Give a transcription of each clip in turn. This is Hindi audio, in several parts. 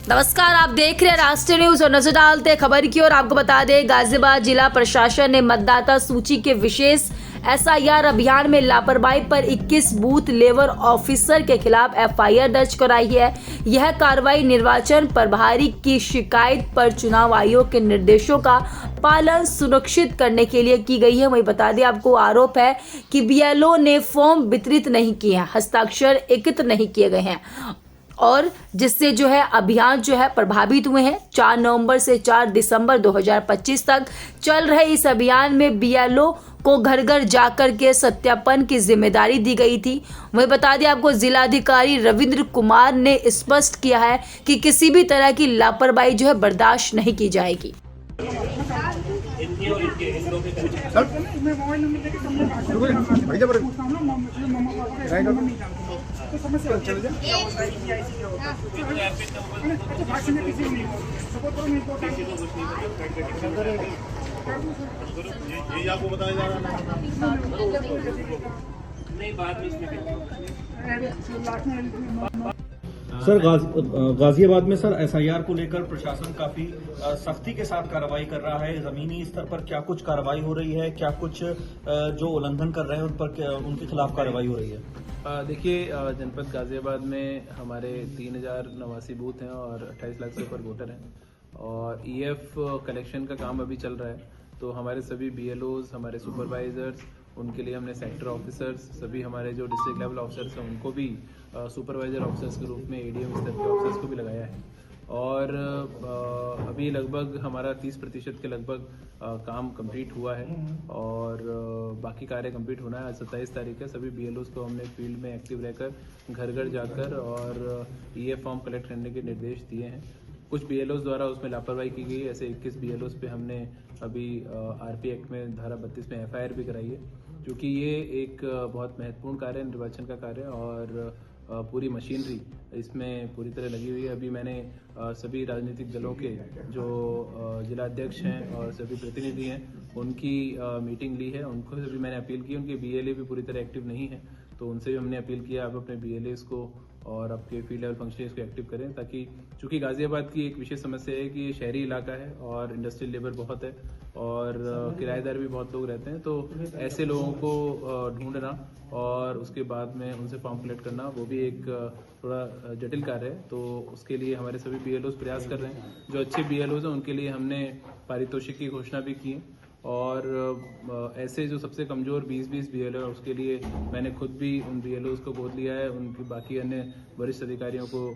नमस्कार, आप देख रहे हैं राष्ट्रीय न्यूज और नजर डालते हैं खबर की ओर। आपको बता दें, गाजियाबाद जिला प्रशासन ने मतदाता सूची के विशेष एसआईआर अभियान में लापरवाही पर 21 बूथ लेवल ऑफिसर के खिलाफ एफआईआर दर्ज कराई है। यह कार्रवाई निर्वाचन प्रभारी की शिकायत पर चुनाव आयोग के निर्देशों का पालन सुनिश्चित करने के लिए की गई है। वहीं बता दें, आपको आरोप है कि बीएलओ ने फॉर्म वितरित नहीं किए हैं, हस्ताक्षर एकत्र नहीं किए गए हैं और जिससे जो है अभियान जो है प्रभावित हुए हैं। 4 नवंबर से 4 दिसंबर 2025 तक चल रहे इस अभियान में बीएलओ को घर घर जाकर के सत्यापन की जिम्मेदारी दी गई थी। वहीं बता दें आपको, जिलाधिकारी रविंद्र कुमार ने स्पष्ट किया है कि किसी भी तरह की लापरवाही जो है बर्दाश्त नहीं की जाएगी। यही आपको बताया जा रहा नहीं बाद में सर गाजियाबाद में सर एसआईआर को लेकर प्रशासन काफी सख्ती के साथ कार्रवाई कर रहा है। जमीनी स्तर पर क्या कुछ कार्रवाई हो रही है, क्या कुछ जो उल्लंघन कर रहे हैं उन पर उनके खिलाफ कार्रवाई हो रही है? देखिए, जनपद गाजियाबाद में हमारे 3089 बूथ हैं और 28 लाख से ऊपर वोटर हैं और ईएफ कलेक्शन का काम अभी चल रहा है। तो हमारे सभी बीएलओज, हमारे सुपरवाइजर्स, उनके लिए हमने सेक्टर ऑफिसर्स, सभी हमारे जो डिस्ट्रिक्ट लेवल ऑफिसर्स हैं उनको भी सुपरवाइजर ऑफिसर्स के रूप में एडीएम स्तर के ऑफिसर्स को भी लगाया है। और अभी लगभग हमारा 30% के लगभग काम कंप्लीट हुआ है और बाकी कार्य कंप्लीट होना है। आज 27 तारीख है। सभी बीएलओज को हमने फील्ड में एक्टिव रहकर घर घर जाकर और ईएफ फॉर्म कलेक्ट करने के निर्देश दिए हैं। कुछ बीएलओज द्वारा उसमें लापरवाही की गई। ऐसे 21 बीएलओज पे हमने अभी आरपी एक्ट में धारा 32 में एफआईआर भी कराई है, क्योंकि ये एक बहुत महत्वपूर्ण कार्य है, निर्वाचन का कार्य, और पूरी मशीनरी इसमें पूरी तरह लगी हुई है। अभी मैंने सभी राजनीतिक दलों के जो जिलाध्यक्ष हैं और सभी प्रतिनिधि हैं उनकी मीटिंग ली है। उनको भी मैंने अपील की। उनके बीएलए भी पूरी तरह एक्टिव नहीं है, तो उनसे भी हमने अपील किया आप अपने बीएलएस को और आपके फील्ड लेवल फंक्शनरीज को एक्टिव करें, ताकि चूंकि गाजियाबाद की एक विशेष समस्या है कि ये शहरी इलाका है और इंडस्ट्रियल लेबर बहुत है और किराएदार भी बहुत लोग रहते हैं। तो ऐसे लोगों को ढूंढना और उसके बाद में उनसे फॉर्म कलेक्ट करना वो भी एक थोड़ा जटिल कार्य है। तो उसके लिए हमारे सभी बीएलओज प्रयास कर रहे हैं। जो अच्छे बीएलओज हैं उनके लिए हमने पारितोषिक की घोषणा भी की है और ऐसे जो सबसे कमजोर 20-20 बीएलओ है उसके लिए मैंने खुद भी उन बीएलओज को गोद लिया है। उनकी बाकी अन्य वरिष्ठ अधिकारियों को,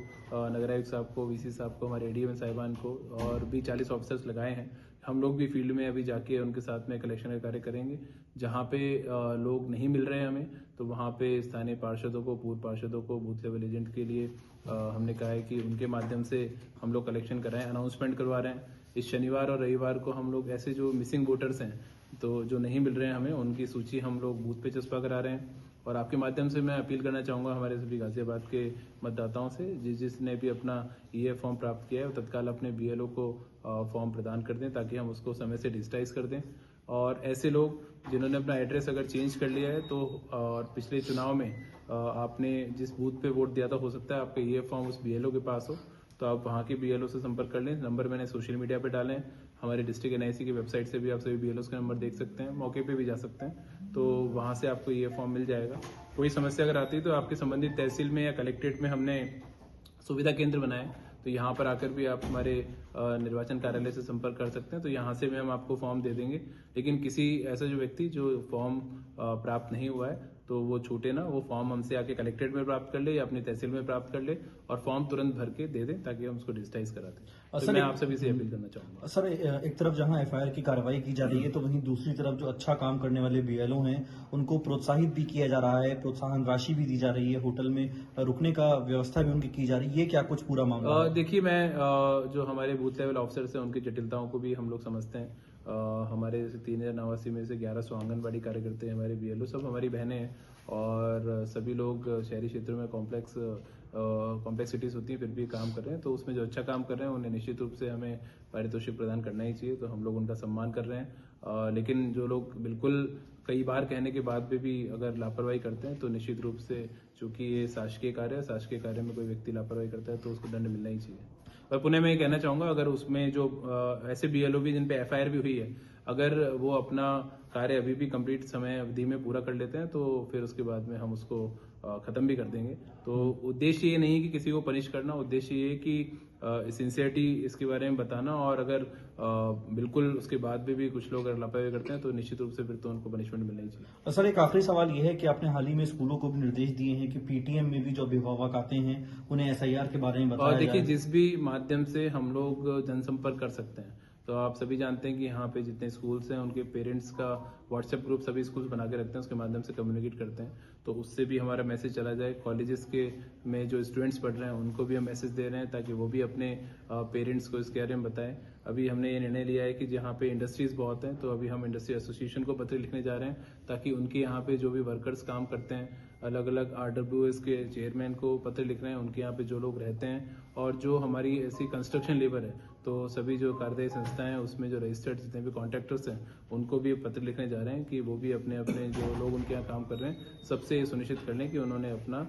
नगर आयुक्त साहब को, वीसी साहब को, हमारे एडीएम साहिबान को और भी 40 ऑफिसर्स लगाए हैं। हम लोग भी फील्ड में अभी जाके उनके साथ में कलेक्शन का कार्य करेंगे। जहाँ पे लोग नहीं मिल रहे हैं हमें, तो वहाँ पे स्थानीय पार्षदों को, पूर्व पार्षदों को, बूथ लेवल एजेंट के लिए हमने कहा है कि उनके माध्यम से हम लोग कलेक्शन कराएं, अनाउंसमेंट करवा रहे हैं। इस शनिवार और रविवार को हम लोग ऐसे जो मिसिंग वोटर्स हैं, तो जो नहीं मिल रहे हैं हमें, उनकी सूची हम लोग बूथ पे चस्पा करा रहे हैं। और आपके माध्यम से मैं अपील करना चाहूँगा हमारे सभी गाजियाबाद के मतदाताओं से, जिसने भी अपना ईएफ फॉर्म प्राप्त किया है वो तत्काल अपने बीएलओ को फॉर्म प्रदान कर दें, ताकि हम उसको समय से डिजिटाइज कर दें। और ऐसे लोग जिन्होंने अपना एड्रेस अगर चेंज कर लिया है, तो और पिछले चुनाव में आपने जिस बूथ पे वोट दिया था, हो सकता है आपका ईएफ फॉर्म उस बीएलओ के पास हो, तो आप वहाँ के बीएलओ से संपर्क कर लें। नंबर मैंने सोशल मीडिया पे डाले हैं। हमारे डिस्ट्रिक्ट एनआईसी की वेबसाइट से भी आप सभी बीएलओ के नंबर देख सकते हैं, मौके पे भी जा सकते हैं, तो वहाँ से आपको ये फॉर्म मिल जाएगा। कोई समस्या अगर आती है तो आपके संबंधित तहसील में या कलेक्ट्रेट में हमने सुविधा केंद्र बनाए, तो यहाँ पर आकर भी आप हमारे निर्वाचन कार्यालय से संपर्क कर सकते हैं, तो यहाँ से भी हम आपको फॉर्म दे देंगे। लेकिन किसी ऐसा जो व्यक्ति जो फॉर्म प्राप्त नहीं हुआ है, तो वो छूटे ना, वो फॉर्म हमसे आके कलेक्ट्रेट में प्राप्त कर ले या अपनी तहसील में प्राप्त कर ले और फॉर्म तुरंत भर के दे दें, ताकि हम उसको डिजिटाइज करा दें। तो मैं आप सभी से अपील करना चाहूंगा। सर, एक तरफ जहां एफआईआर की कार्रवाई की जा रही है, तो वहीं दूसरी तरफ जो अच्छा काम करने वाले बीएलओ हैं उनको प्रोत्साहित भी किया जा रहा है, प्रोत्साहन राशि भी दी जा रही है, होटल में रुकने का व्यवस्था भी उनकी की जा रही है। ये क्या कुछ पूरा मामला? देखिए, मैं जो हमारे बूथ लेवल ऑफिसर्स हैं उनकी जटिलताओं को भी हम लोग समझते हैं। हमारे 3089 में से 1100 आंगनबाड़ी कार्यकर्ता हैं, हमारे बीएलओ सब हमारी बहनें हैं और सभी लोग शहरी क्षेत्रों में कॉम्प्लेक्सिटीज होती हैं, फिर भी काम कर रहे हैं। तो उसमें जो अच्छा काम कर रहे हैं उन्हें निश्चित रूप से हमें पारितोषिक प्रदान करना ही चाहिए, तो हम लोग उनका सम्मान कर रहे हैं। लेकिन जो लोग बिल्कुल कई बार कहने के बाद भी अगर लापरवाही करते हैं, तो निश्चित रूप से, चूंकि ये शासकीय कार्य है, शासकीय कार्य में कोई व्यक्ति लापरवाही करता है तो उसको दंड मिलना ही चाहिए। और पुणे में ये कहना चाहूंगा, अगर उसमें जो ऐसे बीएलओ भी जिन पे FIR भी हुई है, अगर वो अपना कार्य अभी भी कंप्लीट समय अवधि में पूरा कर लेते हैं तो फिर उसके बाद में हम उसको खत्म भी कर देंगे। तो उद्देश्य ये नहीं है कि किसी को पनिश करना, उद्देश्य ये है कि सिंसियरिटी इसके बारे में बताना, और अगर बिल्कुल उसके बाद भी कुछ लोग अगर लापरवाही करते हैं तो निश्चित रूप से फिर तो उनको पनिशमेंट मिलना ही चाहिए। सर, एक आखिरी सवाल ये है कि आपने हाल ही में स्कूलों को भी निर्देश दिए हैं कि पीटीएम में भी जो अभिभावक आते हैं उन्हें एसआईआर के बारे में बताया और देखिए, जाए। जिस भी माध्यम से हम लोग जनसंपर्क कर सकते हैं, तो आप सभी जानते हैं कि यहाँ पे जितने स्कूल्स हैं उनके पेरेंट्स का व्हाट्सएप ग्रुप सभी स्कूल्स बना के रखते हैं, उसके माध्यम से कम्युनिकेट करते हैं। तो उससे भी हमारा मैसेज चला जाए। कॉलेजेस के में जो स्टूडेंट्स पढ़ रहे हैं उनको भी हम मैसेज दे रहे हैं ताकि वो भी अपने पेरेंट्स को इसके बारे में बताएं। अभी हमने ये निर्णय लिया है कि जहाँ पे इंडस्ट्रीज बहुत हैं, तो अभी हम इंडस्ट्री एसोसिएशन को पत्र लिखने जा रहे हैं ताकि उनके यहाँ पे जो भी वर्कर्स काम करते हैं, अलग अलग RWS के चेयरमैन को पत्र लिख रहे हैं, उनके यहाँ पे जो लोग रहते हैं, और जो हमारी ऐसी कंस्ट्रक्शन लेबर है, तो सभी जो कार्यदायी संस्थाएं हैं उसमें जो रजिस्टर्ड जितने भी कॉन्ट्रैक्टर्स हैं उनको भी पत्र लिखने जा रहे हैं कि वो भी अपने अपने जो लोग उनके यहाँ काम कर रहे हैं सबसे ये सुनिश्चित कर लें कि उन्होंने अपना